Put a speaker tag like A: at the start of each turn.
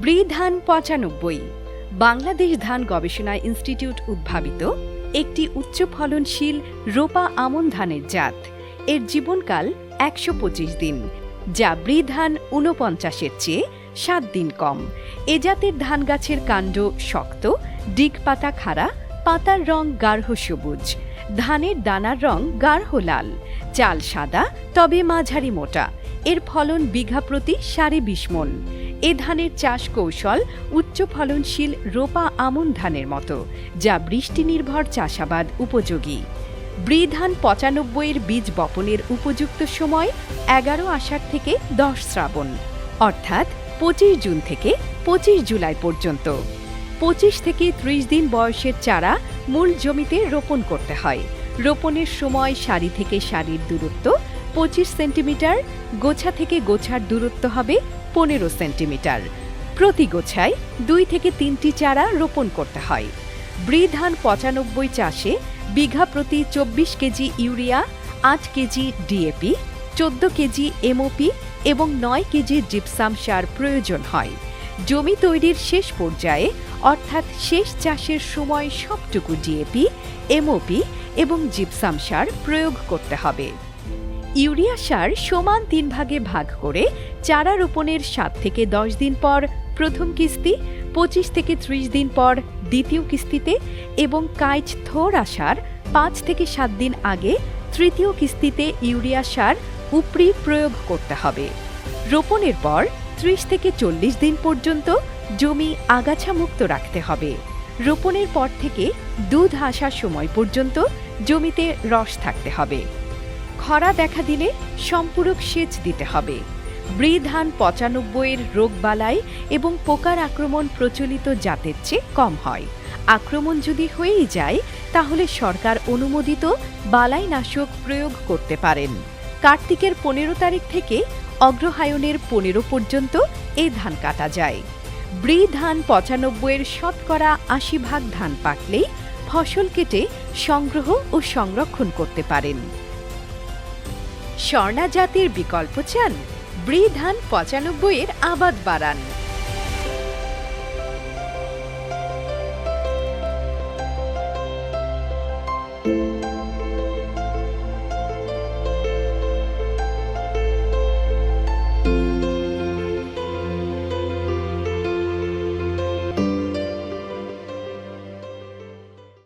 A: ব্রি ধান ৯৫ বাংলাদেশ ধান গবেষণা ইনস্টিটিউট উদ্ভাবিত একটি উচ্চ ফলনশীল রোপা আমন ধানের জাত। এর জীবনকাল ১২৫ দিন, যা ব্রি ধান ৪৯-এর চেয়ে ৭ দিন কম। এ জাতের ধান গাছের কাণ্ড শক্ত, ডিগ পাতা খাড়া, পাতার রং গাঢ় সবুজ, ধানের দানার রং গাঢ় লাল, চাল সাদা তবে মাঝারি মোটা। এর ফলন বিঘা প্রতি ২.৫ মণ। এ ধানের চাষ কৌশল উচ্চ ফলনশীল রোপা আমন ধানের মতো, যা বৃষ্টি নির্ভর চাষাবাদ উপযোগী। ব্রি ধান ৯৫-এর বীজ বপনের উপযুক্ত সময় ১১ আষাঢ় থেকে ১০ শ্রাবণ, অর্থাৎ ২৫ জুন থেকে ২৫ জুলাই পর্যন্ত। ২৫ থেকে ৩০ দিন বয়সের চারা মূল জমিতে রোপণ করতে হয়। রোপণের সময় সারি থেকে সারির দূরত্ব ২৫ সেন্টিমিটার, গোছা থেকে গোছার দূরত্ব হবে ১৫ সেন্টিমিটার। প্রতি গোছায় ২ থেকে ৩টি চারা রোপণ করতে হয়। ব্রি ধান ৯৫ চাষে বিঘা প্রতি ২৪ KG urea, ৮ KG DAP, ১৪ KG MOP এবং ৯ কেজি জিপসাম সার প্রয়োজন হয়। জমি তৈরির শেষ পর্যায়ে অর্থাৎ শেষ চাষের সময় সবটুকু ডিএপি, এমওপি এবং জিপসাম সার প্রয়োগ করতে হবে। ইউরিয়া সার সমান ৩ ভাগে ভাগ করে চারা রোপণের ৭ থেকে ১০ দিন পর প্রথম কিস্তি, ২৫ থেকে ৩০ দিন পর দ্বিতীয় কিস্তিতে এবং কাইচ থোড়া সার ৫ থেকে ৭ দিন আগে তৃতীয় কিস্তিতে ইউরিয়া সার উপরি প্রয়োগ করতে হবে। রোপণের পর ৩০ থেকে ৪০ দিন পর্যন্ত জমি আগাছা মুক্ত রাখতে হবে। রোপণের পর থেকে দুধ আসার সময় পর্যন্ত জমিতে রস থাকতে হবে। খরা দেখা দিলে সম্পূরক সেচ দিতে হবে। ব্রি ধান ৯৫-এর রোগবালাই এবং পোকার আক্রমণ প্রচলিত জাতের চেয়ে কম হয়। আক্রমণ যদি হয়েই যায়, তাহলে সরকার অনুমোদিত বালাইনাশক প্রয়োগ করতে পারেন। কার্তিকের ১৫ তারিখ থেকে অগ্রহায়ণের ১৫ পর্যন্ত এই ধান কাটা যায়। ব্রি ধান ৯৫-এর শতকরা ৮০ ধান পাকলেই ফসল কেটে সংগ্রহ ও সংরক্ষণ করতে পারেন। স্বর্ণা জাতের বিকল্প চান? ব্রি ধান ৯৫-এর আবাদ বাড়ান।